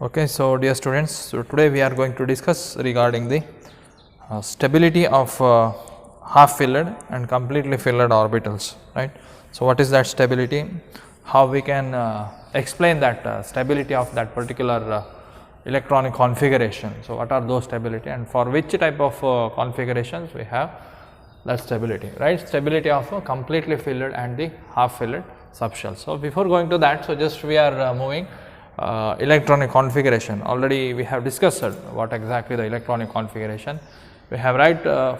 Okay, so dear students, so today we are going to discuss regarding the stability of half filled and completely filled orbitals, right. So, what is that stability? How we can explain that stability of that particular electronic configuration. So, what are those stability and for which type of configurations we have that stability, right. Stability of a completely filled and the half filled subshell. So, before going to that, so just we are moving electronic configuration. Already we have discussed what exactly the electronic configuration. We have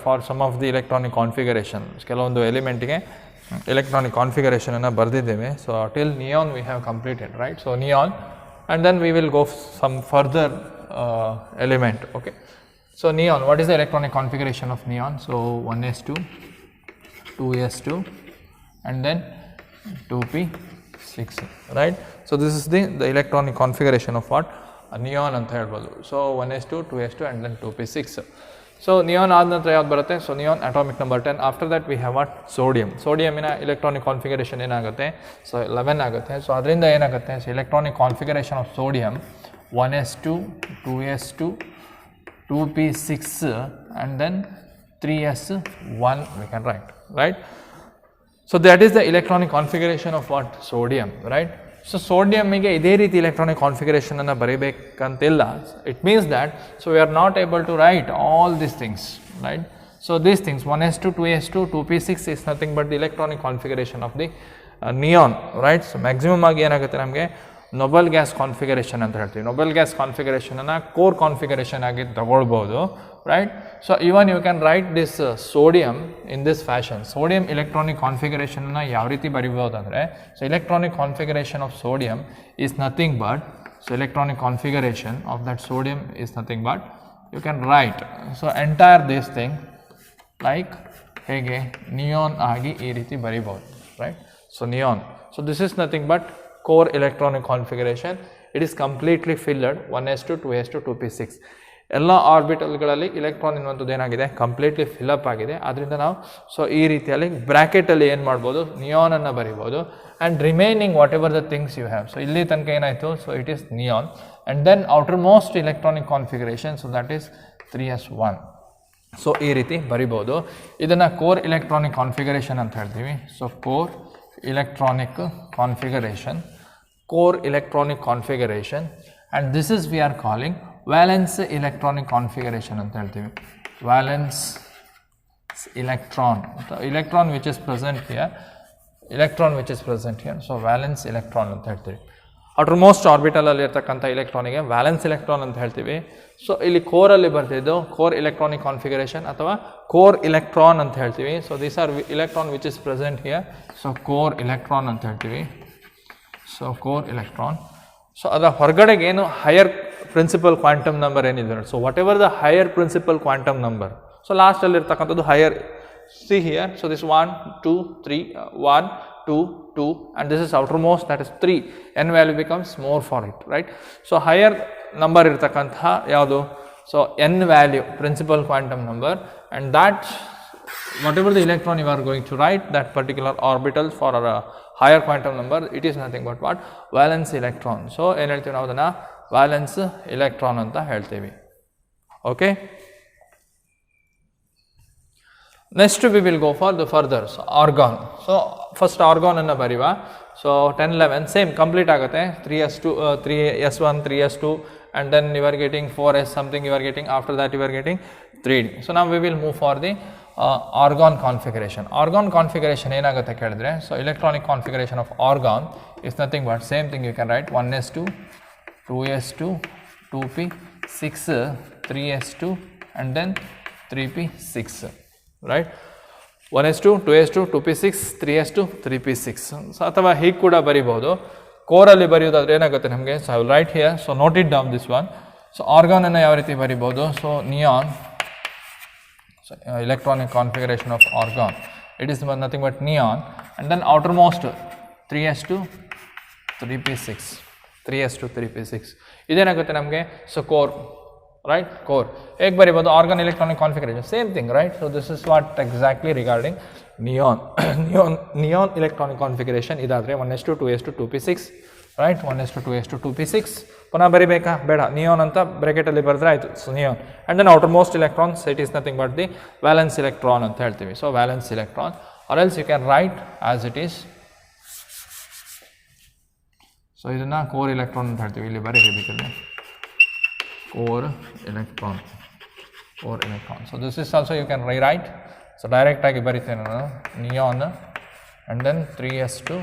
for some of the electronic configuration ಕೆಲವೊಂದು element ಗೆ electronic configuration ಅನ್ನು ಬರೆದಿದ್ದೇವೆ. So till neon we have completed, right. So neon and then we will go some further element. Okay. So neon, what is the electronic configuration of neon? So 1s2, 2s2 and then 2p6, right. So this is the electronic configuration of what neon anta helbodu. So 1s2, 2s2 and then 2p6. So neon aad nanತರ ಯಾವುದು ಬರುತ್ತೆ? So neon atomic number 10. After that we have what? Sodium. Sodium ನ electronic configuration ಏನಾಗುತ್ತೆ? So 11 ಆಗುತ್ತೆ. So ಅದರಿಂದ ಏನಾಗುತ್ತೆ? So electronic configuration of sodium 1s2, 2s2, 2p6 and then 3s1 we can write, right. So that is the electronic configuration of what? Sodium, right. So sodium ಗೆ ಇದೇ ರೀತಿ electronic configuration ಅನ್ನು ಬರೀಬೇಕಂತಿಲ್ಲ. It means that so we are not able to write all these things, right. So these things 1s2, 2s2, 2p6 is nothing but the electronic configuration of the neon, right. So maximum ಆಗಿ ಏನಾಗುತ್ತೆ ನಮಗೆ Nobel gas configuration ಅಂತ ಹೇಳ್ತೀವಿ. Nobel gas configuration ಅನ್ನು core configuration ಆಗಿ ತಗೊಳ್ಬಹುದು, right. So even you can write this sodium in this fashion. Sodium electronic configuration ಅನ್ನು ಯಾವ ರೀತಿ ಬರೀಬಹುದು ಅಂದರೆ so electronic configuration of sodium is nothing but so electronic configuration of that sodium is nothing but you can write so entire this thing like ಹೇಗೆ neon ಆಗಿ ಈ ರೀತಿ ಬರೀಬಹುದು, right. So neon, so this is nothing but core electronic configuration. It is completely filled 1s2, 2s2, 2p6 ಎಲ್ಲ ಆರ್ಬಿಟಲ್ಗಳಲ್ಲಿ electron ಎನ್ನುವಂಥದ್ದು ಏನಾಗಿದೆ completely fill up ಆಗಿದೆ. ಅದರಿಂದ ನಾವು ಸೊ ಈ ರೀತಿಯಲ್ಲಿ ಬ್ರ್ಯಾಕೆಟಲ್ಲಿ ಏನು ಮಾಡ್ಬೋದು ನಿಯಾನ್ ಅನ್ನು ಬರಿಬೋದು and remaining what ever the things you have. So ಇಲ್ಲಿ ತನಕ ಏನಾಯಿತು so it is neon and then outermost electronic configuration so that is 3s1. So ಈ ರೀತಿ ಬರಿಬೋದು. ಇದನ್ನು ಕೋರ್ ಇಲೆಕ್ಟ್ರಾನಿಕ್ ಕಾನ್ಫಿಗರೇಷನ್ ಅಂತ ಹೇಳ್ತೀವಿ. So core electronic configuration, core electronic configuration, and this is we are calling valence electronic configuration anta heltivi. Valence electron, the electron which is present here, so valence electron anta heltivi. outermost orbital ಅಲ್ಲಿ ಇರತಕ್ಕಂಥ ಎಲೆಕ್ಟ್ರಾನಿಗೆ valence electron ಅಂತ ಹೇಳ್ತೀವಿ. So ಇಲ್ಲಿ core ಅಲ್ಲಿ ಬರ್ತಿದ್ದು core electronic configuration ಅಥವಾ core electron ಅಂತ ಹೇಳ್ತೀವಿ. So this are electron which is present here. So core electron ಅಂತ ಹೇಳ್ತೀವಿ. So core electron. ಸೊ ಅದರ ಹೊರಗಡೆಗೆ ಏನು ಹೈಯರ್ ಪ್ರಿನ್ಸಿಪಲ್ ಕ್ವಾಂಟಮ್ ನಂಬರ್ ಏನಿದೆ, so what ever the higher principal quantum number, so last ಅಲ್ಲಿ ಇರ್ತಕ್ಕಂಥದ್ದು higher. See here, so this 1 2 3 1 2 2 and this is outermost, that is 3. n value becomes more for it, right. So higher number irtakantha yadu, so n value principal quantum number, and that whatever the electron you are going to write that particular orbital for a higher quantum number, it is nothing but what valence electron. So en heltivi ನಾವು ಅದನ್ನ valence electron ಅಂತ ಹೇಳ್ತೀವಿ. Okay. Next we will go for the further. So argon. So first argon ಅನ್ನು ಬರಿವ. So 10 11 same complete ಆಗುತ್ತೆ. 3s2 3s1 3s2 and then you are getting 4s something you are getting, after that you are getting 3d. So now we will move for the argon configuration. Argon configuration ಏನಾಗುತ್ತೆ ಕೇಳಿದ್ರೆ so electronic configuration of argon is nothing but same thing you can write 1s2 2s2 2p6 3s2 and then 3p6, right. 1s2 2s2 2p6 3s2 3p6. So ಅಥವಾ ಹೀಗೆ ಕೂಡ ಬರಿಬಹುದು. ಕೋರಲ್ಲಿ ಬರೆಯೋದಾದ್ರೆ ಏನಾಗುತ್ತೆ ನಮಗೆ, so I will write here. So note it down this one. So argon ಅನ್ನು ಯಾವ ರೀತಿ ಬರಿಬಹುದು, so neon, so electronic configuration of argon, it is nothing but neon and then outermost 3s2 3p6 3s2 3p6 ಇದೇನಾಗುತ್ತೆ ನಮಗೆ so core, right. Core ek baribodu argon electronic configuration same thing, right. So this is what exactly regarding neon neon electronic configuration idadre 1s2 2s2 2p6 right? 1s2 2p6 ಪುನಃ ಬರಿಬೇಕಾ ಬೇಡ neon ಅಂತ ಬ್ರಾಕೆಟಲ್ಲಿ ಬರೆದ್ರೆ ಆಯಿತು. So neon and then outermost electrons it is nothing but the valence electron ಅಂತ ಹೇಳ್ತೀವಿ. So valence electron are else you can write as it is. So ಇದನ್ನು core electron ಅಂತ ಹೇಳ್ತೀವಿ. ಇಲ್ಲಿ ಬರೀಬೇಕಲ್ಲಿ core electron. So this is also you can write. So ಡೈರೆಕ್ಟಾಗಿ ಬರಿತೇನೆ ನಾನು neon and then 3s2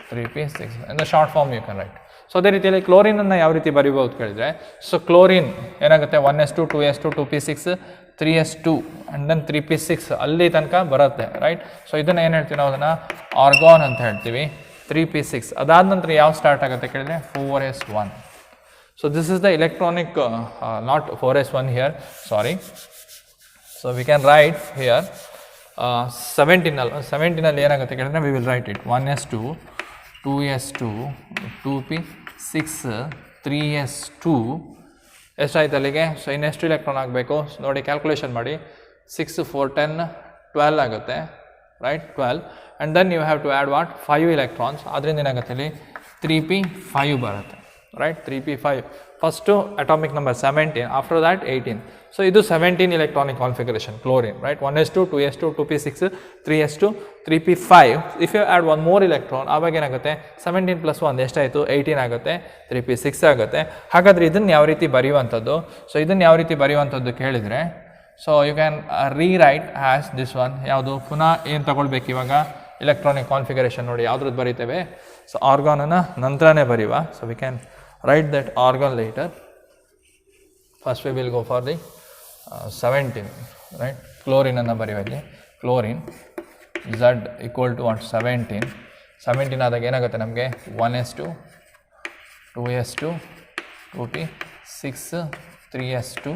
3p6 in the short form you can write. So ಅದೇ ರೀತಿಯಲ್ಲಿ ಕ್ಲೋರಿನನ್ನು ಯಾವ ರೀತಿ ಬರಿಬೋದು ಕೇಳಿದರೆ, ಸೊ ಕ್ಲೋರಿನ್ ಏನಾಗುತ್ತೆ 1s2 2s2 2p6 3s2 and then 3p6 ಅಲ್ಲಿ ತನಕ ಬರುತ್ತೆ, ರೈಟ್? ಸೊ ಇದನ್ನು ಏನು ಹೇಳ್ತೀವಿ ನಾವು, ಅದನ್ನು ಆರ್ಗಾನ್ ಅಂತ ಹೇಳ್ತೀವಿ. 3p6 ಅದಾದ ನಂತರ ಯಾವ ಸ್ಟಾರ್ಟ್ ಆಗುತ್ತೆ ಕೇಳಿದರೆ 4s1. So this is the electronic not 4s1 here, sorry. So we can write here 17 ಏನಾಗುತ್ತೆ ಕೇಳಿದ್ರೆ we will write it 1s2 2s2 2p6 3s2 ಎಷ್ಟಾಯ್ತು ಅಲ್ಲಿಗೆ. ಸೊ ಇನ್ನೆಷ್ಟು ಇಲೆಕ್ಟ್ರಾನ್ ಆಗಬೇಕು ನೋಡಿ, ಕ್ಯಾಲ್ಕುಲೇಷನ್ ಮಾಡಿ. 6 4 10 12 ಆಗುತ್ತೆ, right? 12 and then you have to add what 5 electrons. ಅದರಿಂದ ಏನಾಗುತ್ತೆ ಇಲ್ಲಿ 3p5 ಬರುತ್ತೆ, right? 3p5 first atomic number 17, after that 18. So ಇದು 17 electronic configuration chlorine, right? 1s2 2s2 2p6 3s2 3p5. If you add one more electron ಆವಾಗ ಏನಾಗುತ್ತೆ 17 + 1 ಎಷ್ಟಾಯಿತು 18 ಆಗುತ್ತೆ, 3p6 ಆಗುತ್ತೆ. ಹಾಗಾದರೆ ಇದನ್ನು ಯಾವ ರೀತಿ ಬರೆಯುವಂಥದ್ದು? ಸೊ ಇದನ್ನು ಯಾವ ರೀತಿ ಬರೆಯುವಂಥದ್ದು ಕೇಳಿದರೆ, so you can rewrite as this one. ಯಾವುದು ಪುನಃ ಏನು ತಗೊಳ್ಬೇಕು ಇವಾಗ ಎಲೆಕ್ಟ್ರಾನಿಕ್ ಕಾನ್ಫಿಗರೇಷನ್ ನೋಡಿ ಯಾವ್ದ್ರದ್ದು ಬರೀತೇವೆ. ಸೊ ಆರ್ಗಾನನ್ನು ನಂತರನೇ ಬರೆಯುವ. So we can write that argon later. First we will go for the 17, right? Chlorine anna bariyali. Chlorine Z equal to what 17 ಆದಾಗ ಏನಾಗುತ್ತೆ ನಮಗೆ 1s2 2s2 2p6 3s2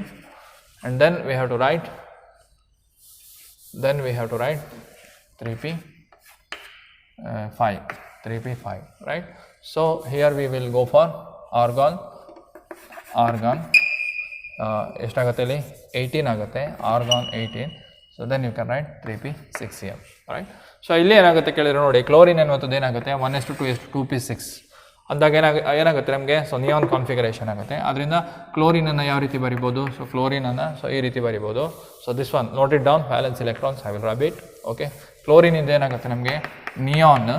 and then we have to write 3p5, right? So here we will go for argon ಎಷ್ಟಾಗುತ್ತೆ ಇಲ್ಲಿ 18 ಆಗುತ್ತೆ, argon 18. So then you can write 3p6 here, right? So ಇಲ್ಲಿ ಏನಾಗುತ್ತೆ ಕೇಳಿದ್ರೆ ನೋಡಿ, ಕ್ಲೋರಿನ್ ಅನ್ನುವಂಥದ್ದು ಏನಾಗುತ್ತೆ 1s2 2s2 2p6 ಅಂದಾಗ ಏನಾಗುತ್ತೆ ನಮಗೆ, ಸೊ ನಿಯಾನ್ ಕಾನ್ಫಿಗರೇಷನ್ ಆಗುತ್ತೆ. ಅದರಿಂದ ಕ್ಲೋರಿನನ್ನು ಯಾವ ರೀತಿ ಬರಿಬೋದು? ಸೊ ಕ್ಲೋರಿನನ್ನು ಸೊ ಈ ರೀತಿ ಬರಿಬೋದು. So this one note it down, valence electrons, I will rub it. Okay, ಕ್ಲೋರಿನಿಂದ ಏನಾಗುತ್ತೆ ನಮಗೆ ನಿಯಾನ್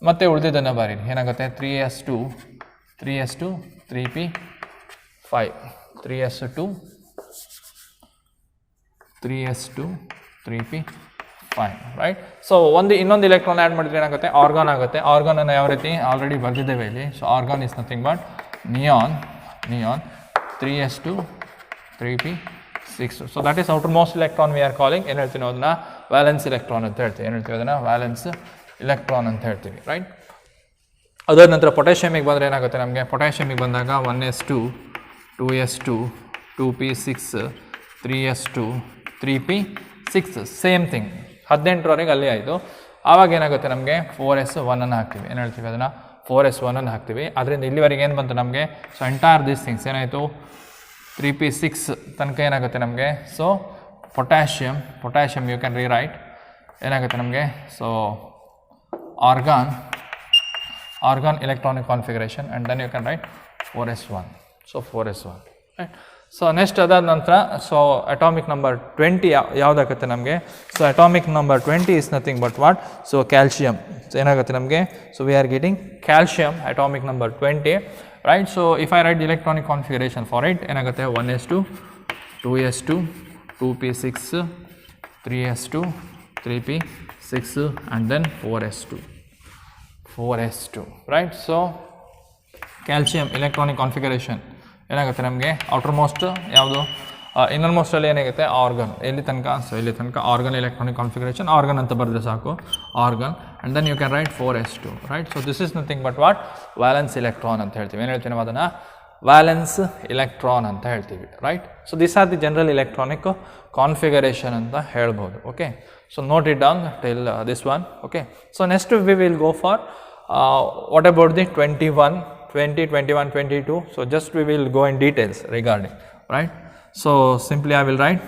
ಮತ್ತು ಉಳಿದಿದ್ದನ್ನು ಬರೀರಿ. ಏನಾಗುತ್ತೆ 3s2 3p5 3s2 3p5, right? So ಇನ್ನೊಂದು ಇಲೆಕ್ಟ್ರಾನ್ ಆ್ಯಡ್ ಮಾಡಿದ್ರೆ ಏನಾಗುತ್ತೆ ಆರ್ಗಾನ್ ಆಗುತ್ತೆ. ಆರ್ಗಾನನ್ನು ಯಾವ ರೀತಿ ಆಲ್ರೆಡಿ ಬರೆದಿದ್ದೇವೆ ಇಲ್ಲಿ. So argon is nothing but neon 3s2 3p6. So that is outer most electron we are calling. ಏನು ಹೇಳ್ತೀವಿ ಅದನ್ನು ವ್ಯಾಲೆನ್ಸ್ ಇಲೆಕ್ಟ್ರಾನ್ ಅಂತ ಹೇಳ್ತೀವಿ. ಏನು ಹೇಳ್ತೀವಿ ಅದನ್ನು ವ್ಯಾಲೆನ್ಸ್ ಇಲೆಕ್ಟ್ರಾನ್ ಅಂತ ಹೇಳ್ತೀವಿ, ರೈಟ್? ಅದಾದ ನಂತರ ಪೊಟ್ಯಾಷಿಯಮಿಗೆ ಬಂದರೆ ಏನಾಗುತ್ತೆ ನಮಗೆ, ಪೊಟ್ಯಾಷಿಯಮಿಗೆ ಬಂದಾಗ 1s2 2s2 2p6 3s2 3p6 same thing. 18ರವರೆಗೆ ಅಲ್ಲಿ ಆಯಿತು. ಆವಾಗ ಏನಾಗುತ್ತೆ ನಮಗೆ 4s1 ಹಾಕ್ತೀವಿ. ಏನು ಹೇಳ್ತೀವಿ ಅದನ್ನು 4s1 ಹಾಕ್ತೀವಿ. ಅದರಿಂದ ಇಲ್ಲಿವರೆಗೆ ಏನು ಬಂತು ನಮಗೆ, ಸೊ ಎಂಟೈರ್ ದೀಸ್ ಥಿಂಗ್ಸ್ ಏನಾಯಿತು 3p6 ತನಕ ಏನಾಗುತ್ತೆ ನಮಗೆ. So potassium you can rewrite. ಏನಾಗುತ್ತೆ ನಮಗೆ, so argon electronic configuration and then you can write 4s1. So 4s1, right? So next ಅದಾದ ನಂತರ ಸೊ ಅಟಾಮಿಕ್ ನಂಬರ್ 20 ಯಾವುದಾಗುತ್ತೆ ನಮಗೆ. So atomic number 20 is nothing but what, so calcium. So ಏನಾಗುತ್ತೆ ನಮಗೆ, so we are getting calcium atomic number 20, right? So if I right electronic configuration for it ಏನಾಗುತ್ತೆ 1s2 2s2 2p6 3s2 3p6 and then 4s2, right? So calcium electronic configuration ಏನಾಗುತ್ತೆ ನಮಗೆ outer most ಯಾವುದು, inner ಮೋಸ್ಟಲ್ಲಿ ಏನಾಗುತ್ತೆ organ. ಎಲ್ಲಿ ತನಕ, so ಇಲ್ಲಿ ತನಕ organ electronic configuration, organ ಅಂತ ಬರೆದ್ರೆ ಸಾಕು, argon. And then you can write 4s2, right? So this is nothing but what valence electron ಅಂತ ಹೇಳ್ತೀವಿ. ಏನು ಹೇಳ್ತೀವಿ ನಾವು ಅದನ್ನು ವ್ಯಾಲೆನ್ಸ್ ಇಲೆಕ್ಟ್ರಾನ್ ಅಂತ ಹೇಳ್ತೀವಿ, right? So this R the general electronic configuration ಅಂತ ಹೇಳ್ಬೋದು. Okay, so note it down till this one. Okay, so next we will go for what about the 21 20 21 22. So just we will go in details regarding, right? So simply I will write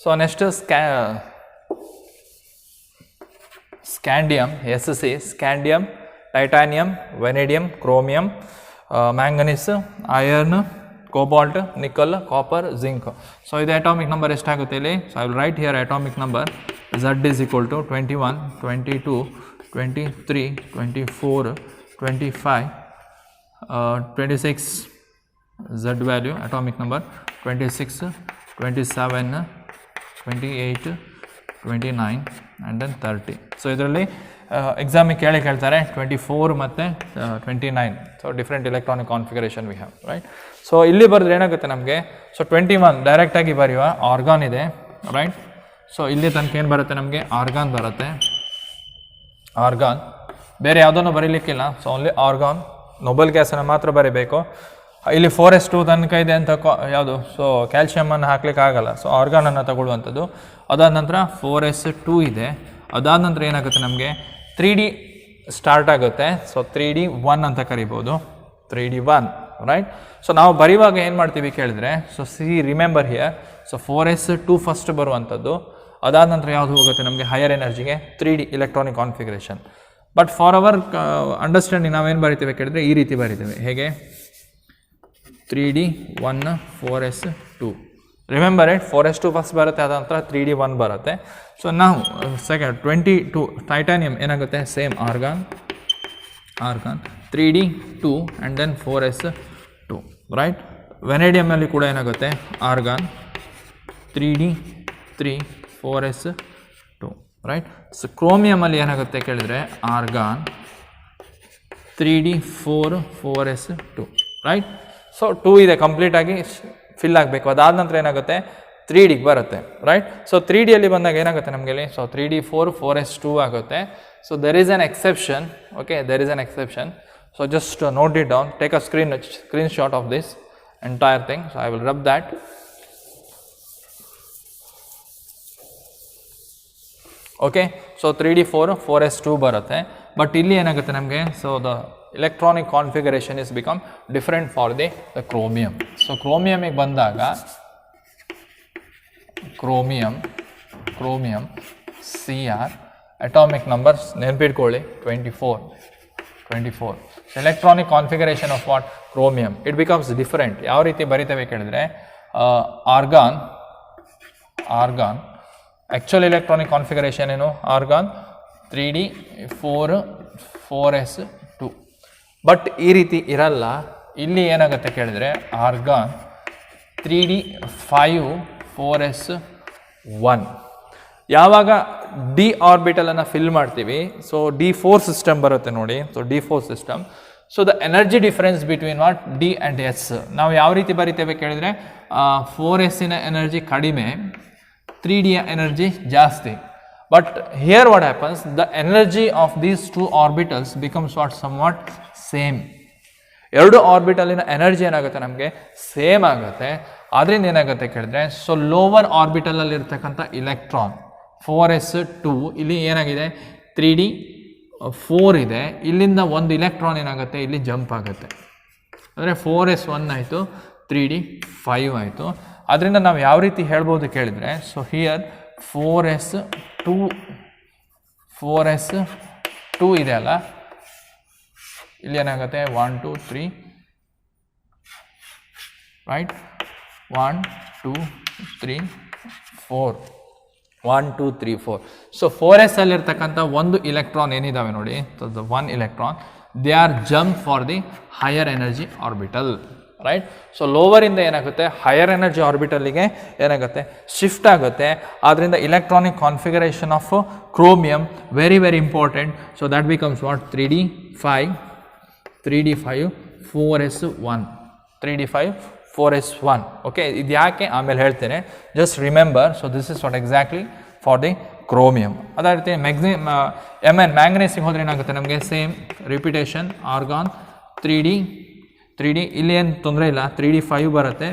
so next scandium, SC, scandium, titanium, vanadium, chromium, manganese, iron, cobalt, nickel, copper, zinc. So ಇದು atomic number ಎಷ್ಟಾಗುತ್ತೆ ಇಲ್ಲಿ? So I will write here atomic number Z is equal to 21, 22, 23, 24, 25, 26 Z value atomic number, 26, 27, 28, 29 and then 30. So ಇದರಲ್ಲಿ ಎಕ್ಸಾಮಿಗೆ ಕೇಳ್ತಾರೆ 24 ಮತ್ತು 29. So different electronic configuration we have, right. So ಇಲ್ಲಿ ಬರೆದ್ರೆ ಏನಾಗುತ್ತೆ ನಮಗೆ? ಸೊ 21 ಡೈರೆಕ್ಟಾಗಿ ಬರೆಯುವ ಆರ್ಗಾನ್ ಇದೆ, ರೈಟ್. ಸೊ ಇಲ್ಲಿ ತನಕ ಏನು ಬರುತ್ತೆ ನಮಗೆ? ಆರ್ಗಾನ್ ಬರುತ್ತೆ, ಆರ್ಗಾನ್. ಬೇರೆ ಯಾವುದನ್ನು ಬರೀಲಿಕ್ಕಿಲ್ಲ. ಸೊ ಓನ್ಲಿ ಆರ್ಗಾನ್, ನೋಬಲ್ ಗ್ಯಾಸನ್ನು ಮಾತ್ರ ಬರೀಬೇಕು. ಇಲ್ಲಿ 4s2 ತನಕ ಇದೆ ಅಂತ ಯಾವುದು? ಸೊ ಕ್ಯಾಲ್ಶಿಯಮನ್ನು ಹಾಕ್ಲಿಕ್ಕೆ ಆಗಲ್ಲ. ಸೊ ಆರ್ಗಾನನ್ನು ತಗೊಳ್ಳುವಂಥದ್ದು. ಅದಾದ ನಂತರ 4s2 ಇದೆ. ಅದಾದ ನಂತರ ಏನಾಗುತ್ತೆ ನಮಗೆ? 3D ಸ್ಟಾರ್ಟ್ ಆಗುತ್ತೆ. ಸೊ 3D1 ಅಂತ ಕರಿಬೋದು, 3D1, ರೈಟ್. ಸೊ ನಾವು ಬರೆಯುವಾಗ ಏನು ಮಾಡ್ತೀವಿ ಕೇಳಿದ್ರೆ, so remember here, so 4s2 first ಬರುವಂಥದ್ದು. ಅದಾದ ನಂತರ ಯಾವುದು ಹೋಗುತ್ತೆ ನಮಗೆ? ಹೈಯರ್ ಎನರ್ಜಿಗೆ 3D electronic configuration. But for our understanding ನಾವೇನು ಬರಿತೀವಿ ಕೇಳಿದ್ರೆ ಈ ರೀತಿ ಬರಿತೀವಿ. ಹೇಗೆ? 3D1, 4s2. Remember it, 4s2 first ಬರುತ್ತೆ, ಅದ ನಂತರ 3D1 ಬರುತ್ತೆ. ಸೊ ನಾವು ಸೆಕೆಂಡ್ 22 ಟೈಟಾನಿಯಮ್ ಏನಾಗುತ್ತೆ? Same argon, 3D2 and then 4s2, right. ವೆನೇಡಿಯಮಲ್ಲಿ ಕೂಡ ಏನಾಗುತ್ತೆ? Argon, 3D3, 4s2, right. So ಕ್ರೋಮಿಯಮಲ್ಲಿ ಏನಾಗುತ್ತೆ ಕೇಳಿದರೆ argon, 3D4, 4s2, right. So 2 ಇದೆ, ಕಂಪ್ಲೀಟಾಗಿ ಫಿಲ್ ಆಗಬೇಕು. ಅದಾದ ನಂತರ ಏನಾಗುತ್ತೆ? 3Dಗೆ ಬರುತ್ತೆ, ರೈಟ್. ಸೊ 3Dಯಲ್ಲಿ ಬಂದಾಗ ಏನಾಗುತ್ತೆ ನಮಗೆ? ಸೊ 3D4, 4s2 ಆಗುತ್ತೆ. So there is an exception, okay, there is an exception. So just note it down, take a screen shot of this entire thing. So I will rub that. Okay, so 3D4, 4s2 ಬರುತ್ತೆ. But ಇಲ್ಲಿ ಏನಾಗುತ್ತೆ ನಮಗೆ? So the electronic configuration is become different for the chromium. So chromiumಗೆ ಬಂದಾಗ chromium Cr atomic numbers ನೆನಪಿಟ್ಕೊಳ್ಳಿ 24. So electronic configuration of what? Chromium. It becomes different. ಯಾವ ರೀತಿ ಬರಿತೇವೆ ಕೇಳಿದ್ರೆ argon actual electronic configuration ಏನು? Argon 3D4, 4s2. But ಈ ರೀತಿ ಇರಲ್ಲ. ಇಲ್ಲಿ ಏನಾಗುತ್ತೆ ಕೇಳಿದರೆ ಆರ್ಗಾನ್ 3D5, 4s1. ಯಾವಾಗ ಡಿ ಆರ್ಬಿಟಲನ್ನು ಫಿಲ್ ಮಾಡ್ತೀವಿ, ಸೊ D4 ಸಿಸ್ಟಮ್ ಬರುತ್ತೆ ನೋಡಿ. So D4 system. So the energy difference between what? D and s. ನಾವು ಯಾವ ರೀತಿ ಬರಿತೇವೆ ಕೇಳಿದರೆ 4sನ ಎನರ್ಜಿ ಕಡಿಮೆ, 3Dಯ ಎನರ್ಜಿ ಜಾಸ್ತಿ. But here what happens? The energy of these two orbitals becomes what? Somewhat same. ಎರಡು ಆರ್ಬಿಟಲಿನ ಎನರ್ಜಿ ಏನಾಗುತ್ತೆ ನಮಗೆ? ಸೇಮ್ ಆಗುತ್ತೆ. ಅದರಿಂದ ಏನಾಗುತ್ತೆ ಕೇಳಿದ್ರೆ, ಸೊ ಲೋವರ್ ಆರ್ಬಿಟಲಲ್ಲಿ ಇರ್ತಕ್ಕಂಥ ಇಲೆಕ್ಟ್ರಾನ್ 4s2 ಇಲ್ಲಿ ಏನಾಗಿದೆ? 3D4 ಇದೆ. ಇಲ್ಲಿಂದ ಒಂದು ಇಲೆಕ್ಟ್ರಾನ್ ಏನಾಗುತ್ತೆ? ಇಲ್ಲಿ ಜಂಪ್ ಆಗುತ್ತೆ. ಅಂದರೆ 4s1 ಆಯಿತು, 3D5 ಆಯಿತು. ಅದರಿಂದ ನಾವು ಯಾವ ರೀತಿ ಹೇಳ್ಬೋದು ಕೇಳಿದರೆ, ಸೊ ಹಿಯರ್ 4s2 ಇದೆ ಅಲ್ಲ, ಇಲ್ಲಿ ಏನಾಗುತ್ತೆ? 1 2 3, ರೈಟ್. 1 2 3 4, 1 2 3 4. ಸೊ 4s ಅಲ್ಲಿರ್ತಕ್ಕಂಥ ಒಂದು ಇಲೆಕ್ಟ್ರಾನ್ ಏನಿದಾವೆ ನೋಡಿ, the one electron, they are jump for the higher energy orbital, right. So ಲೋವರಿಂದ ಏನಾಗುತ್ತೆ? ಹೈಯರ್ ಎನರ್ಜಿ ಆರ್ಬಿಟಲ್ಲಿಗೆ ಏನಾಗುತ್ತೆ? ಶಿಫ್ಟ್ ಆಗುತ್ತೆ. ಆದ್ದರಿಂದ electronic configuration of chromium very very important. So that becomes what? 3D5, 4s1, 3D5, 4s1. Okay, ಇದು ಯಾಕೆ ಆಮೇಲೆ ಹೇಳ್ತೇನೆ, just remember. So this is what exactly for the chromium. ಅದೇ ರೀತಿ ಮ್ಯಾಂಗನೀಸಿಗೆ ಹೋದರೆ ಏನಾಗುತ್ತೆ ನಮಗೆ? Same repetition. ಆರ್ಗಾನ್ 3D ಇಲ್ಲಿ ಏನು ತೊಂದರೆ ಇಲ್ಲ, 3D5 ಬರುತ್ತೆ,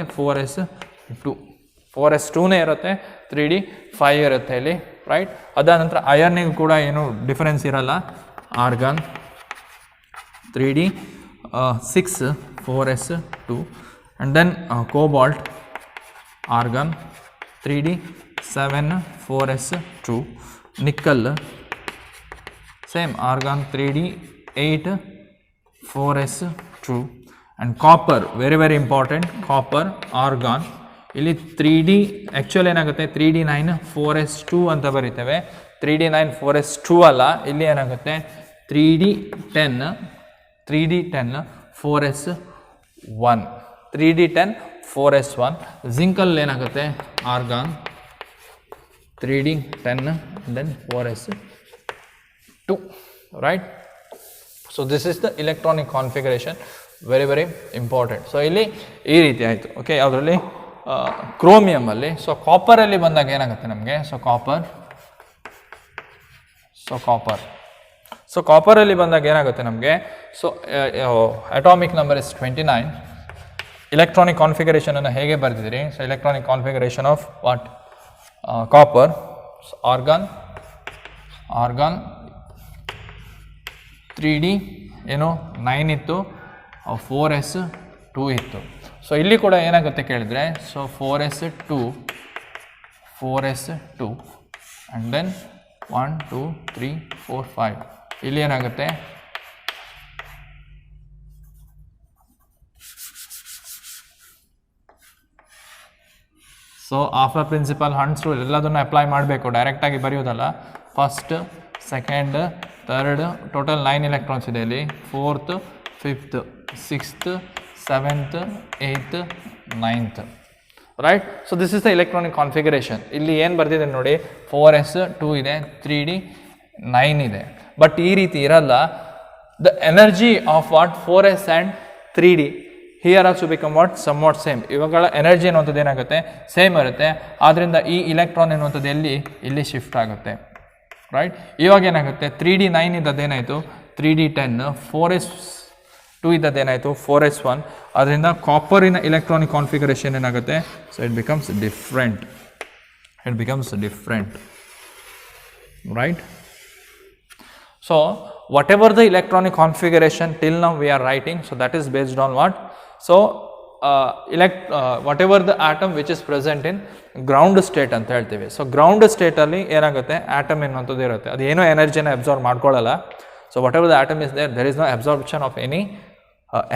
4s2ನೇ ಇರುತ್ತೆ, 3D5 ಇರುತ್ತೆ ಇಲ್ಲಿ, ರೈಟ್. ಅದಾದ ನಂತರ ಐರನ್ನಿಗೂ ಕೂಡ ಏನು ಡಿಫರೆನ್ಸ್ ಇರಲ್ಲ. Argon 3D6, 4s2 and then cobalt, argon 3D6, 7 4s2, nickel same argon 3d 8 4s2, and copper very important, copper argon ಇಲ್ಲಿ 3d ಆ್ಯಕ್ಚುಲಿ ಏನಾಗುತ್ತೆ 3d9 4s2 ಅಂತ ಬರೀತೇವೆ, 3d9 4s2 ಅಲ್ಲ, ಇಲ್ಲಿ ಏನಾಗುತ್ತೆ 3d10 4s1, 3d10 4s1. ಜಿಂಕಲ್ಲಿ ಏನಾಗುತ್ತೆ argon 3d10 then 4s2, right? So this is the electronic configuration, very important. So ಇಲ್ಲಿ ಈ ರೀತಿ ಆಯಿತು. ಓಕೆ, ಅದರಲ್ಲಿ ಕ್ರೋಮಿಯಮಲ್ಲಿ. ಸೊ ಕಾಪರಲ್ಲಿ ಬಂದಾಗ ಏನಾಗುತ್ತೆ ನಮಗೆ, ಸೊ ಕಾಪರಲ್ಲಿ ಬಂದಾಗ ಏನಾಗುತ್ತೆ ನಮಗೆ, so atomic number is 29. Electronic ಕಾನ್ಫಿಗರೇಷನನ್ನು ಹೇಗೆ ಬರೆದಿದ್ದೀರಿ, so electronic configuration of what copper, argon 3d ಏನು 9 ಇತ್ತು, 4s2 ಇತ್ತು. ಸೊ ಇಲ್ಲಿ ಕೂಡ ಏನಾಗುತ್ತೆ ಕೇಳಿದರೆ, ಸೊ 4s2 ಆ್ಯಂಡ್ ದೆನ್ 1 2 3 4 5 ಇಲ್ಲಿ ಏನಾಗುತ್ತೆ so after principle Hund's rule ಎಲ್ಲದನ್ನು ಅಪ್ಲೈ ಮಾಡಬೇಕು, ಡೈರೆಕ್ಟಾಗಿ ಬರೆಯೋದಲ್ಲ. First, second, third, total 9 electrons ಇದೆ ಇಲ್ಲಿ, 4th 5th 6th 7th 8th 9th, right? So this is the electronic configuration. ಇಲ್ಲಿ ಏನು ಬರ್ತಿದೆ ನೋಡಿ, 4s2 ಇದೆ, 3d 9 ಇದೆ, ಬಟ್ ಈ ರೀತಿ ಇರಲ್ಲ. The energy of what 4s and 3d here also become what somewhat same. ಇವುಗಳ ಎನರ್ಜಿ ಅನ್ನುವಂಥದ್ದು ಏನಾಗುತ್ತೆ, ಸೇಮ್ ಇರುತ್ತೆ. ಆದ್ದರಿಂದ ಈ ಇಲೆಕ್ಟ್ರಾನ್ ಎನ್ನುವಂಥದ್ದು ಇಲ್ಲಿ ಶಿಫ್ಟ್ ಆಗುತ್ತೆ, ರೈಟ್? ಇವಾಗ ಏನಾಗುತ್ತೆ, 3d 9 ಇದ್ದದ್ದೇನಾಯಿತು 3d10, 4s2 ಇದ್ದದ್ದೇನಾಯಿತು 4s1. ಅದರಿಂದ ಕಾಪರಿನ ಎಲೆಕ್ಟ್ರಾನಿಕ್ ಕಾನ್ಫಿಗರೇಷನ್ ಏನಾಗುತ್ತೆ, so it becomes different, right? So whatever the electronic configuration till now we are writing, so that is based on what? So whatever the atom which is present in ground state ಅಂತ ಹೇಳ್ತೀವಿ. So ground ಸ್ಟೇಟಲ್ಲಿ ಏನಾಗುತ್ತೆ, atom ಎನ್ನುವಂಥದ್ದು ಇರುತ್ತೆ, ಅದು ಏನೋ ಎನರ್ಜಿನ absorb ಮಾಡ್ಕೊಳ್ಳಲ್ಲ. So what ever the atom is there is no absorption of any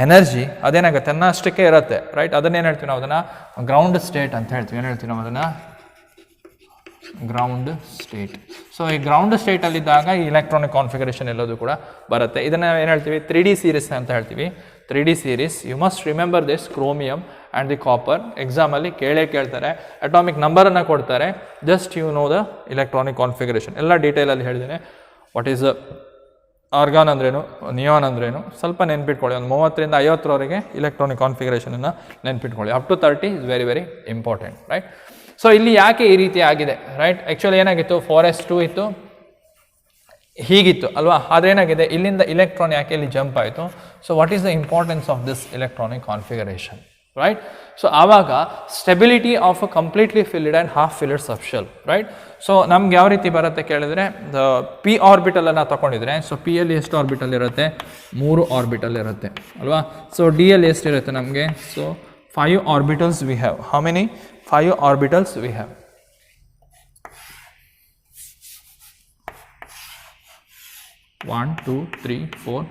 energy. ಅದೇನಾಗುತ್ತೆ ಅನ್ನಷ್ಟಕ್ಕೆ ಇರುತ್ತೆ, ರೈಟ್? ಅದನ್ನೇನು ಹೇಳ್ತೀವಿ ನಾವು, ಅದನ್ನು ಗ್ರೌಂಡ್ ಸ್ಟೇಟ್ ಅಂತ ಹೇಳ್ತೀವಿ. ಏನು ಹೇಳ್ತೀವಿ ನಾವು ಅದನ್ನು, ಗ್ರೌಂಡ್ ಸ್ಟೇಟ್. ಸೊ ಈ ಗ್ರೌಂಡ್ ಸ್ಟೇಟಲ್ಲಿದ್ದಾಗ ಈ ಇಲೆಕ್ಟ್ರಾನಿಕ್ ಕಾನ್ಫಿಗರೇಷನ್ ಎಲ್ಲದು ಕೂಡ ಬರುತ್ತೆ. ಇದನ್ನು ಏನು ಹೇಳ್ತೀವಿ, 3D ಸೀರೀಸ್ ಅಂತ ಹೇಳ್ತೀವಿ. 3D series, you must remember this, chromium and the copper. ಎಕ್ಸಾಮಲ್ಲಿ ಕೇಳ್ತಾರೆ, ಅಟಾಮಿಕ್ ನಂಬರನ್ನು ಕೊಡ್ತಾರೆ, just you know the electronic configuration. ಎಲ್ಲ ಡೀಟೇಲಲ್ಲಿ ಹೇಳಿದ್ದೇನೆ. ವಾಟ್ ಈಸ್ ಆರ್ಗಾನ್ ಅಂದ್ರೇನು, ನಿಯಾನ್ ಅಂದ್ರೇನು, ಸ್ವಲ್ಪ ನೆನ್ಪಿಟ್ಕೊಳ್ಳಿ. ಒಂದು 30ರಿಂದ 50ರವರೆಗೆ ಇಲೆಕ್ಟ್ರಾನಿಕ್ ಕಾನ್ಫಿಗರೇಷನನ್ನು ನೆನ್ಪಿಟ್ಕೊಳ್ಳಿ. Up to 30 is very important, right? So ಇಲ್ಲಿ ಯಾಕೆ ಈ ರೀತಿ ಆಗಿದೆ, ರೈಟ್? ಆ್ಯಕ್ಚುಲಿ ಏನಾಗಿತ್ತು, 4s2 ಇತ್ತು, ಹೀಗಿತ್ತು ಅಲ್ವಾ? ಆದರೆ ಏನಾಗಿದೆ, ಇಲ್ಲಿಂದ ಇಲೆಕ್ಟ್ರಾನ್ ಯಾಕೆ ಇಲ್ಲಿ ಜಂಪ್ ಆಯಿತು? So what is the importance of this electronic configuration, right? So ಆವಾಗ stability of a completely filled and half filled subshell, right? So ನಮ್ಗೆ ಯಾವ ರೀತಿ ಬರುತ್ತೆ ಕೇಳಿದ್ರೆ, ಪಿ ಆರ್ಬಿಟಲನ್ನು ತಗೊಂಡಿದ್ರೆ, ಸೊ ಪಿ ಯಲ್ಲಿ ಎಷ್ಟು ಆರ್ಬಿಟಲ್ ಇರುತ್ತೆ, 3 ಆರ್ಬಿಟಲ್ ಇರುತ್ತೆ ಅಲ್ವಾ? ಸೊ ಡಿ ಯಲ್ಲಿ ಎಷ್ಟಿರುತ್ತೆ ನಮಗೆ, so 5 orbitals we have. How many? 5 orbitals we have. One, two, three, four,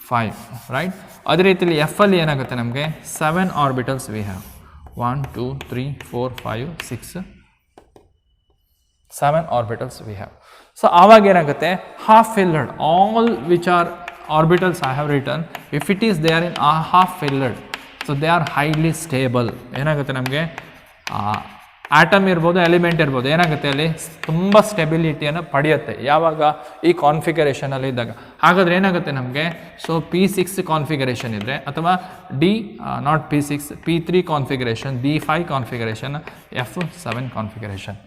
5, right? ಅದೇ ರೀತಿಯಲ್ಲಿ ಎಫ್ ಅಲ್ಲಿ ಏನಾಗುತ್ತೆ ನಮಗೆ, 7 orbitals we have. 1 2 3 4 5 6 7 orbitals we have. So ಆವಾಗ ಏನಾಗುತ್ತೆ, half filled, all which are orbitals I have return, if it is they are in half filled, so they are highly stable. ಏನಾಗುತ್ತೆ ನಮಗೆ, atom ಇರ್ಬೋದು, element ಇರ್ಬೋದು, ಏನಾಗುತ್ತೆ ಅಲ್ಲಿ ತುಂಬ ಸ್ಟೆಬಿಲಿಟಿಯನ್ನು ಪಡೆಯುತ್ತೆ ಯಾವಾಗ ಈ ಕಾನ್ಫಿಗರೇಷನಲ್ಲಿ ಇದ್ದಾಗ. ಹಾಗಾದರೆ ಏನಾಗುತ್ತೆ ನಮಗೆ, ಸೊ P6 ಕಾನ್ಫಿಗರೇಷನ್ ಇದ್ದರೆ, ಅಥವಾ not P6 P3 configuration, D5 configuration, F7 configuration.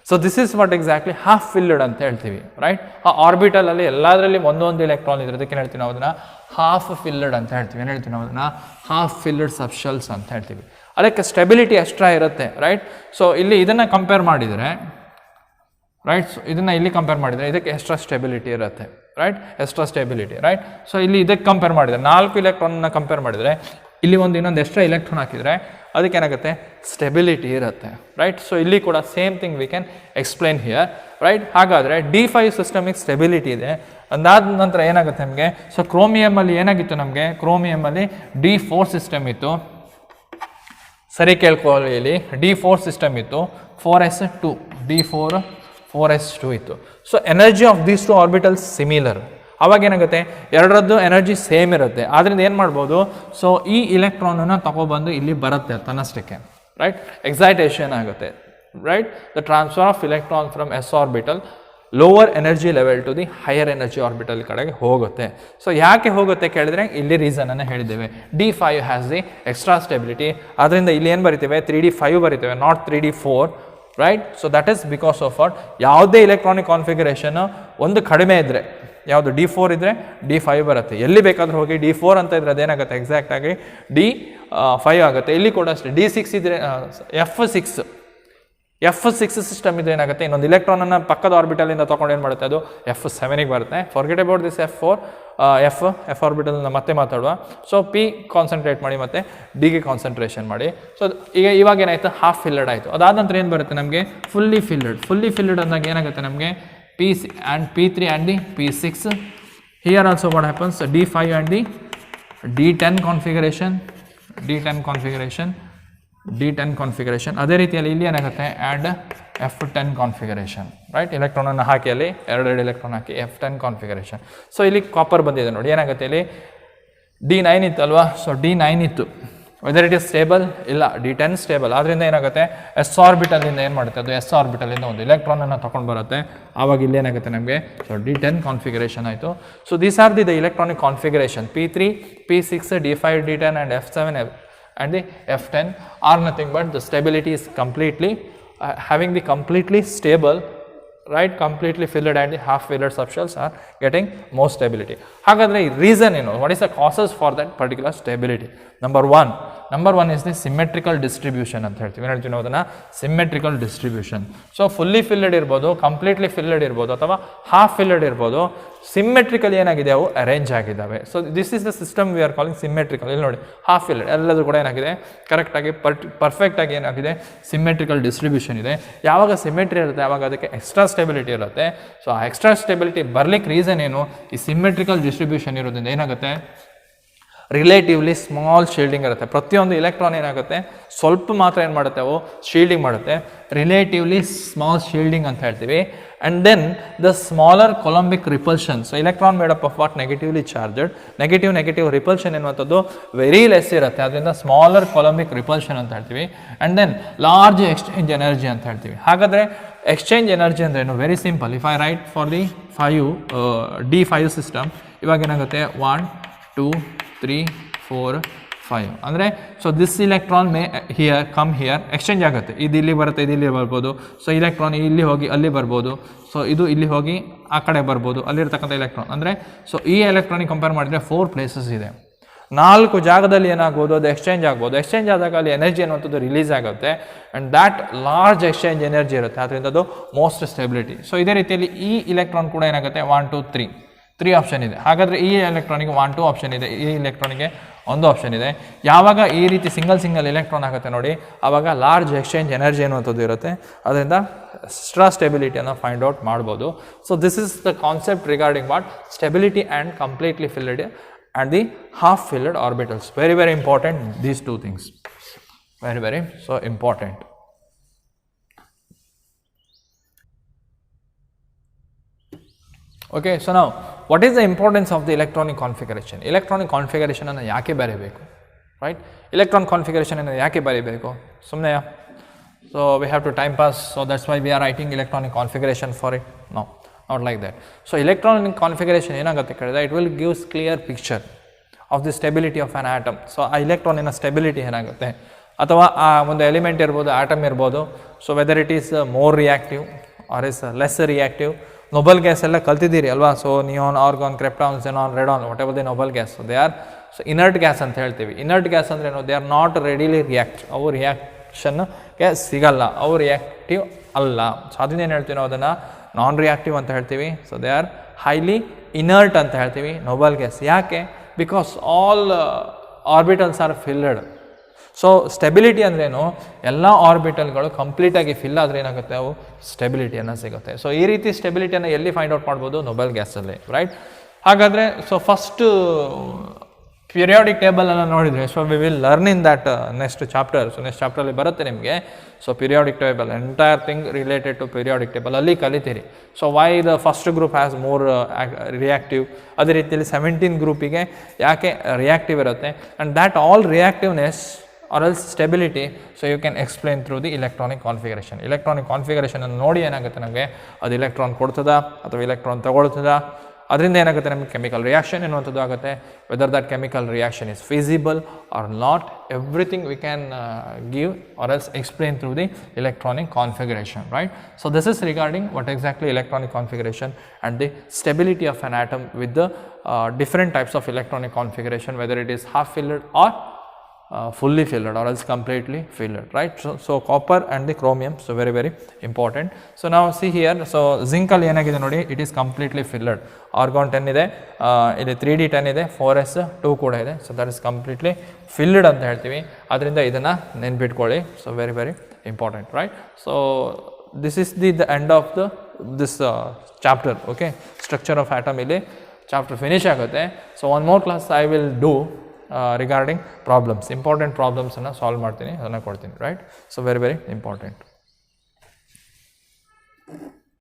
So this is what exactly half filled ಅಂತ ಹೇಳ್ತೀವಿ, ರೈಟ್? ಆ ಆರ್ಬಿಟಲಲ್ಲಿ ಎಲ್ಲದರಲ್ಲಿ ಒಂದೊಂದು ಇಲೆಕ್ಟ್ರಾನ್ ಇದ್ರೆ ಅದಕ್ಕೆ ಹೇಳ್ತೀವಿ ನಾವು ಅದನ್ನು ಹಾಫ್ ಫಿಲ್ಡ್ ಅಂತ ಹೇಳ್ತೀವಿ. ಏನು ಹೇಳ್ತೀವಿ ನಾವು ಅದನ್ನು, ಹಾಫ್ ಫಿಲ್ಡ್ ಸಬ್ಶೆಲ್ಸ್ ಅಂತ ಹೇಳ್ತೀವಿ. ಅದಕ್ಕೆ ಸ್ಟೆಬಿಲಿಟಿ ಎಕ್ಸ್ಟ್ರಾ ಇರುತ್ತೆ, ರೈಟ್? ಸೊ ಇಲ್ಲಿ ಇದನ್ನು ಕಂಪೇರ್ ಮಾಡಿದರೆ, ರೈಟ್? ಸೊ ಇದನ್ನು ಇಲ್ಲಿ ಕಂಪೇರ್ ಮಾಡಿದರೆ ಇದಕ್ಕೆ ಎಕ್ಸ್ಟ್ರಾ ಸ್ಟೆಬಿಲಿಟಿ ಇರುತ್ತೆ, right? Extra stability, right? So ಇಲ್ಲಿ ಇದಕ್ಕೆ ಕಂಪೇರ್ ಮಾಡಿದರೆ, 4 ಇಲೆಕ್ಟ್ರಾನ್ನ ಕಂಪೇರ್ ಮಾಡಿದರೆ, ಇಲ್ಲಿ ಇನ್ನೊಂದು ಎಕ್ಸ್ಟ್ರಾ ಇಲೆಕ್ಟ್ರಾನ್ ಹಾಕಿದರೆ ಅದಕ್ಕೆ ಏನಾಗುತ್ತೆ ಸ್ಟೆಬಿಲಿಟಿ ಇರುತ್ತೆ ರೈಟ್. ಸೊ ಇಲ್ಲಿ ಕೂಡ same thing we can explain here right. ಹಾಗಾದರೆ D5 ಸಿಸ್ಟಮಿಗೆ ಸ್ಟೆಬಿಲಿಟಿ ಇದೆ. ಅದಾದ ನಂತರ ಏನಾಗುತ್ತೆ ನಮಗೆ, ಸೊ ಕ್ರೋಮಿಯಮಲ್ಲಿ ಏನಾಗಿತ್ತು ನಮಗೆ, ಕ್ರೋಮಿಯಮಲ್ಲಿ D4 ಸಿಸ್ಟಮ್ ಇತ್ತು, ಸರಿ ಕೇಳ್ಕೊಳ್ಳಿ, ಇಲ್ಲಿ D4 ಸಿಸ್ಟಮ್ ಇತ್ತು, 4s2 D4 4s2 ಇತ್ತು. So energy of these two orbitals similar. ಅವಾಗ ಏನಾಗುತ್ತೆ, ಎರಡರದ್ದು ಎನರ್ಜಿ ಸೇಮ್ ಇರುತ್ತೆ. ಆದ್ದರಿಂದ ಏನು ಮಾಡ್ಬೋದು, ಸೊ ಈ ಇಲೆಕ್ಟ್ರಾನನ್ನು ತಗೊಬಂದು ಇಲ್ಲಿ ಬರುತ್ತೆ ತನ್ನಷ್ಟಕ್ಕೆ ರೈಟ್, ಎಕ್ಸೈಟೇಷನ್ ಆಗುತ್ತೆ right. The transfer of electron from s orbital lower energy level to the higher energy orbital ಕಡೆಗೆ ಹೋಗುತ್ತೆ. ಸೊ ಯಾಕೆ ಹೋಗುತ್ತೆ ಕೇಳಿದ್ರೆ ಇಲ್ಲಿ ರೀಸನನ್ನು ಹೇಳಿದ್ದೇವೆ. D5 has the extra stability. ಆದ್ದರಿಂದ ಇಲ್ಲಿ ಏನು ಬರಿತೇವೆ, 3D5 ಬರಿತೇವೆ, not 3D4 right. So that is because of what, ಯಾವುದೇ ಇಲೆಕ್ಟ್ರಾನಿಕ್ ಕಾನ್ಫಿಗರೇಷನ್ ಒಂದು ಕಡಿಮೆ ಇದ್ದರೆ, ಯಾವುದು D4 ಇದ್ದರೆ D5 ಬರುತ್ತೆ. ಎಲ್ಲಿ ಬೇಕಾದರೂ ಹೋಗಿ D4 ಅಂತ ಇದ್ರೆ ಅದೇನಾಗುತ್ತೆ, ಎಕ್ಸಾಕ್ಟಾಗಿ D5 ಆಗುತ್ತೆ. ಇಲ್ಲಿ ಕೂಡ ಅಷ್ಟೇ, D6 ಇದ್ದರೆ F6 ಸಿಸ್ಟಮ್ ಇದ್ರೆ ಏನಾಗುತ್ತೆ, ಇನ್ನೊಂದು ಇಲೆಕ್ಟ್ರಾನನ್ನು ಪಕ್ಕದ ಆರ್ಬಿಟಲಿಂದ ತೊಗೊಂಡು ಏನು ಮಾಡುತ್ತೆ, ಅದು F7ಗೆ ಬರುತ್ತೆ. Forget about this F4 F ಆರ್ಬಿಟಲ್ನ ಮತ್ತೆ ಮಾತಾಡುವ. ಸೊ P ಕಾನ್ಸಂಟ್ರೇಟ್ ಮಾಡಿ ಮತ್ತು Dಗೆ ಕಾನ್ಸಂಟ್ರೇಷನ್ ಮಾಡಿ. ಸೊ ಇವಾಗ ಏನಾಯಿತು, ಹಾಫ್ ಫಿಲ್ಲಡ್ ಆಯಿತು. ಅದಾದ ನಂತರ ಏನು ಬರುತ್ತೆ ನಮಗೆ, ಫುಲ್ಲಿ ಫಿಲ್ಲಡ್ ಅಂದಾಗ ಏನಾಗುತ್ತೆ ನಮಗೆ, P3 and the P6. Here also what happens, D5 and the D10 configuration. ಅದೇ ರೀತಿಯಲ್ಲಿ ಇಲ್ಲಿ ಏನಾಗುತ್ತೆ, ಆ್ಯಡ್ F10 ಕಾನ್ಫಿಗರೇಷನ್ ರೈಟ್. ಇಲೆಕ್ಟ್ರಾನನ್ನು ಹಾಕಿ ಅಲ್ಲಿ ಎರಡು ಇಲೆಕ್ಟ್ರಾನ್ ಹಾಕಿ F10 ಕಾನ್ಫಿಗರೇಷನ್. ಸೊ ಇಲ್ಲಿ ಕಾಪರ್ ಬಂದಿದೆ ನೋಡಿ, ಏನಾಗುತ್ತೆ ಇಲ್ಲಿ D9 ಇತ್ತು ಅಲ್ವಾ, ಸೊ D9 ಇತ್ತು, ವೆದರ್ ಇಟ್ ಇಸ್ ಸ್ಟೇಬಲ್ ಇಲ್ಲ, D10 ಸ್ಟೇಬಲ್. ಆದ್ದರಿಂದ ಏನಾಗುತ್ತೆ, S ಆರ್ಬಿಟಲಿಂದ ಏನು ಮಾಡುತ್ತೆ, ಅದು S ಆರ್ಬಿಟಲಿಂದ ಒಂದು ಇಲೆಕ್ಟ್ರಾನನ್ನು ತೊಗೊಂಡು ಬರುತ್ತೆ. ಆವಾಗ ಇಲ್ಲಿ ಏನಾಗುತ್ತೆ ನಮಗೆ, ಸೊ D10 ಕಾನ್ಫಿಗರೇಷನ್ ಆಯಿತು. So these are the electronic configuration. P3 P6 D5 D10 and F7 and the F10 are nothing but the stability is completely having the completely stable right, completely filled and the half filled subshells are getting more stability. ಹಾಗಾದರೆ reason ಏನು, what is the causes for that particular stability? Number one is the symmetrical distribution ಅಂತ ಹೇಳ್ತೀವಿ. ಏನು ಹೇಳ್ತೀವಿ ನಾವು ಅದನ್ನು, ಸಿಮ್ಮೆಟ್ರಿಕಲ್ distribution. So fully ಫಿಲ್ಲಡ್ ಇರ್ಬೋದು, completely ಫಿಲ್ಲಡ್ ಇರ್ಬೋದು, ಅಥವಾ ಹಾಫ್ ಫಿಲ್ಲಡ್ ಇರ್ಬೋದು, ಸಿಮ್ಮೆಟ್ರಿಕಲ್ ಏನಾಗಿದೆ, ಅವು ಅರೇಂಜ್ ಆಗಿದ್ದಾವೆ. So this is the system we are calling ಸಿಮ್ಮೆಟ್ರಿಕಲ್. ಇಲ್ಲಿ ನೋಡಿ, ಹಾಫ್ ಫಿಲ್ಲಡ್ ಎಲ್ಲದೂ ಕೂಡ ಏನಾಗಿದೆ, ಕರೆಕ್ಟಾಗಿ ಪರ್ಫೆಕ್ಟಾಗಿ ಏನಾಗಿದೆ, ಸಿಮ್ಮೆಟ್ರಿಕಲ್ ಡಿಸ್ಟ್ರಿಬ್ಯೂಷನ್ ಇದೆ. ಯಾವಾಗ ಸಿಮ್ಮೆಟ್ರಿ ಇರುತ್ತೆ ಆವಾಗ ಅದಕ್ಕೆ ಎಕ್ಸ್ಟ್ರಾ ಸ್ಟೆಬಿಲಿಟಿ ಇರುತ್ತೆ. ಸೊ ಆ ಎಕ್ಸ್ಟ್ರಾ ಸ್ಟೆಬಿಲಿಟಿ ಬರ್ಲಿಕ್ಕೆ ರೀಸನ್ ಏನು, ಈ ಸಿಮ್ಮೆಟ್ರಿಕಲ್ ಡಿಸ್ಟ್ರಿಬ್ಯೂಷನ್ ಇರೋದ್ರಿಂದ ಏನಾಗುತ್ತೆ, ರಿಲೇಟಿವ್ಲಿ ಸ್ಮಾಲ್ ಶೀಲ್ಡಿಂಗ್ ಇರುತ್ತೆ. ಪ್ರತಿಯೊಂದು ಇಲೆಕ್ಟ್ರಾನ್ ಏನಾಗುತ್ತೆ, ಸ್ವಲ್ಪ ಮಾತ್ರ ಏನು ಮಾಡುತ್ತೆ, ಅವು ಶೀಲ್ಡಿಂಗ್ ಮಾಡುತ್ತೆ, ರಿಲೇಟಿವ್ಲಿ ಸ್ಮಾಲ್ ಶೀಲ್ಡಿಂಗ್ ಅಂತ ಹೇಳ್ತೀವಿ. And then the smaller coulombic repulsion. So electron made up of what, negatively charged. Negative repulsion ಎನ್ನುವಂಥದ್ದು ವೆರಿ ಲೆಸ್ ಇರುತ್ತೆ, ಅದರಿಂದ ಸ್ಮಾಲರ್ ಕೊಲಂಬಿಕ್ ರಿಪಲ್ಷನ್ ಅಂತ ಹೇಳ್ತೀವಿ. And then large exchange energy ಅಂತ ಹೇಳ್ತೀವಿ. ಹಾಗಾದರೆ ಎಕ್ಸ್ಚೇಂಜ್ ಎನರ್ಜಿ ಅಂದರೆ ಏನು, very simple. If I write for the D5 system, ಇವಾಗ ಏನಾಗುತ್ತೆ, 1 2 3 4 5 ಅಂದರೆ, so this electron may here exchange ಆಗುತ್ತೆ. ಇದು ಇಲ್ಲಿ ಬರುತ್ತೆ, ಇದು ಇಲ್ಲಿ ಬರ್ಬೋದು. ಸೊ ಇಲೆಕ್ಟ್ರಾನ್ ಇಲ್ಲಿ ಹೋಗಿ ಅಲ್ಲಿ ಬರ್ಬೋದು. ಸೊ ಇದು ಇಲ್ಲಿ ಹೋಗಿ ಆ ಕಡೆ ಬರ್ಬೋದು, ಅಲ್ಲಿರ್ತಕ್ಕಂಥ ಇಲೆಕ್ಟ್ರಾನ್. ಅಂದರೆ ಸೊ ಈ ಎಲೆಕ್ಟ್ರಾನಿಗೆ ಕಂಪೇರ್ ಮಾಡಿದರೆ 4 ಪ್ಲೇಸಸ್ ಇದೆ, 4 ಜಾಗದಲ್ಲಿ ಏನಾಗ್ಬೋದು, ಅದು ಎಕ್ಸ್ಚೇಂಜ್ ಆಗ್ಬೋದು. ಎಕ್ಸ್ಚೇಂಜ್ ಆದಾಗ ಅಲ್ಲಿ ಎನರ್ಜಿ ಅನ್ನುವಂಥದ್ದು ರಿಲೀಸ್ ಆಗುತ್ತೆ, and that large exchange energy ಇರುತ್ತೆ, ಅದರಿಂದ ಅದು ಮೋಸ್ಟ್ ಸ್ಟೆಬಿಲಿಟಿ. ಸೊ ಇದೇ ರೀತಿಯಲ್ಲಿ ಈ ಇಲೆಕ್ಟ್ರಾನ್ ಕೂಡ ಏನಾಗುತ್ತೆ, 1 2 3 ಆಪ್ಷನ್ ಇದೆ. ಹಾಗಾದರೆ ಈ ಎಲೆಕ್ಟ್ರಾನಿಗೆ 1 2 ಆಪ್ಷನ್ ಇದೆ, ಈ ಎಲೆಕ್ಟ್ರಾನಿಗೆ 1 ಆಪ್ಷನ್ ಇದೆ. ಯಾವಾಗ ಈ ರೀತಿ ಸಿಂಗಲ್ ಎಲೆಕ್ಟ್ರಾನ್ ಆಗುತ್ತೆ ನೋಡಿ, ಆವಾಗ ಲಾರ್ಜ್ ಎಕ್ಸ್ಚೇಂಜ್ ಎನರ್ಜಿ ಅನ್ನುವಂಥದ್ದು ಇರುತ್ತೆ, ಅದರಿಂದ ಎಕ್ಸ್ಟ್ರಾ ಸ್ಟೆಬಿಲಿಟಿಯನ್ನು ಫೈಂಡ್ ಔಟ್ ಮಾಡ್ಬೋದು. So this is the concept regarding what, stability and completely filled and the half filled orbitals. Very important, these two things, very so important. Okay, so now what is the importance of the electronic configuration? Electronic configuration ಅನ್ನು ಯಾಕೆ ಬರೆಯಬೇಕು, right? Electron configuration ಅನ್ನು ಯಾಕೆ ಬರೆಯಬೇಕು, ಸುಮ್ಮನೆ so we have to time pass, so that's why we are writing electronic configuration for it? No, not like that. So electronic configuration ಏನಾಗುತ್ತೆ ಕೇಳಿದ್ರೆ, it will gives clear picture of the stability of an atom. So ಆ ಇಲೆಕ್ಟ್ರಾನಿನ stability ಏನಾಗುತ್ತೆ, ಅಥವಾ ಆ ಒಂದು element ಇರ್ಬೋದು, atom ಇರ್ಬೋದು. So whether it is more reactive or is less reactive. Noble gas ಎಲ್ಲ ಕಲ್ತಿದ್ದೀರಿ ಅಲ್ವಾ. So neon, argon, krypton, xenon, radon, whatever the noble gas, they are so inert gas ಅಂತ ಹೇಳ್ತೀವಿ. ಇನರ್ಟ್ ಗ್ಯಾಸ್ ಅಂದರೆ ಏನು, they are not readily react, ಅವು ರಿಯಾಕ್ಷನ್ಗೆ ಸಿಗಲ್ಲ, ಅವು ರಿಯಾಕ್ಟಿವ್ ಅಲ್ಲ. ಸೊ ಅದನ್ನ ಏನು ಹೇಳ್ತೀವಿ ನಾವು, ಅದನ್ನು ನಾನ್ ರಿಯಾಕ್ಟಿವ್ ಅಂತ ಹೇಳ್ತೀವಿ. So they are highly inert ಅಂತ ಹೇಳ್ತೀವಿ ನೋಬಲ್ ಗ್ಯಾಸ್. ಯಾಕೆ, because all orbitals R filled. So stability ಅಂದ್ರೇನು, ಎಲ್ಲ ಆರ್ಬಿಟಲ್ಗಳು ಕಂಪ್ಲೀಟಾಗಿ ಫಿಲ್ ಆದರೆ ಏನಾಗುತ್ತೆ, ಅವು ಸ್ಟೆಬಿಲಿಟಿಯನ್ನು ಸಿಗುತ್ತೆ. ಸೊ ಈ ರೀತಿ ಸ್ಟೆಬಿಲಿಟಿಯನ್ನು ಎಲ್ಲಿ ಫೈಂಡ್ ಔಟ್ ಮಾಡ್ಬೋದು, ನೋಬೆಲ್ ಗ್ಯಾಸಲ್ಲಿ, ರೈಟ್. ಹಾಗಾದರೆ ಸೊ ಫಸ್ಟು ಪಿರಿಯಾಡಿಕ್ ಟೇಬಲ್ ಅನ್ನು ನೋಡಿದರೆ, so we will learn in that next chapter. So next ಚಾಪ್ಟರಲ್ಲಿ ಬರುತ್ತೆ ನಿಮಗೆ. So periodic table, entire thing related to periodic table ಅಲ್ಲಿ ಕಲಿತೀರಿ. So why the first group has more reactive, ಅದೇ ರೀತಿಯಲ್ಲಿ 17 ಗ್ರೂಪಿಗೆ ಯಾಕೆ ರಿಯಾಕ್ಟಿವ್ ಇರುತ್ತೆ, and that all reactiveness are else stability, so you can explain through the electronic configuration. Electronic ಕಾನ್ಫಿಗರೇಷನನ್ನು ನೋಡಿ ಏನಾಗುತ್ತೆ ನಮಗೆ, ಅದು ಇಲೆಕ್ಟ್ರಾನ್ ಕೊಡ್ತದಾ ಅಥವಾ ಇಲೆಕ್ಟ್ರಾನ್ ತಗೊಳ್ತದಾ, ಅದರಿಂದ ಏನಾಗುತ್ತೆ ನಮಗೆ ಕೆಮಿಕಲ್ ರಿಯಾಕ್ಷನ್ ಎನ್ನುವಂಥದ್ದು ಆಗುತ್ತೆ. Whether that chemical reaction is feasible or not, everything we can give or else explain through the electronic configuration, right? So this is regarding what exactly electronic configuration and the stability of an atom with the different types of electronic configuration, whether it is half filled or fully filled or else completely filled, right? So copper and the chromium, so very very important. So now see here, so zinc ಅಲ್ಲಿ ಏನಾಗಿದೆ ನೋಡಿ, it is completely filled. argon 10 ಇದೆ, ಇಲ್ಲಿ 3d 10 ಇದೆ, 4s 2 ಕೂಡ ಇದೆ. So that is completely filled ಅಂತ ಹೇಳ್ತೀವಿ. ಅದರಿಂದ ಇದನ್ನು ನೆನ್ಪಿಟ್ಕೊಳ್ಳಿ. So very very important, right? So this is the end of this chapter, okay? Structure of atom ಇಲ್ಲಿ ಚಾಪ್ಟರ್ ಫಿನಿಶ್ ಆಗುತ್ತೆ. So one more class I will do regarding problems, important ಪ್ರಾಬ್ಲಮ್ಸನ್ನು solve ಮಾಡ್ತೀನಿ, ಅದನ್ನು ಕೊಡ್ತೀನಿ, right? So very very important.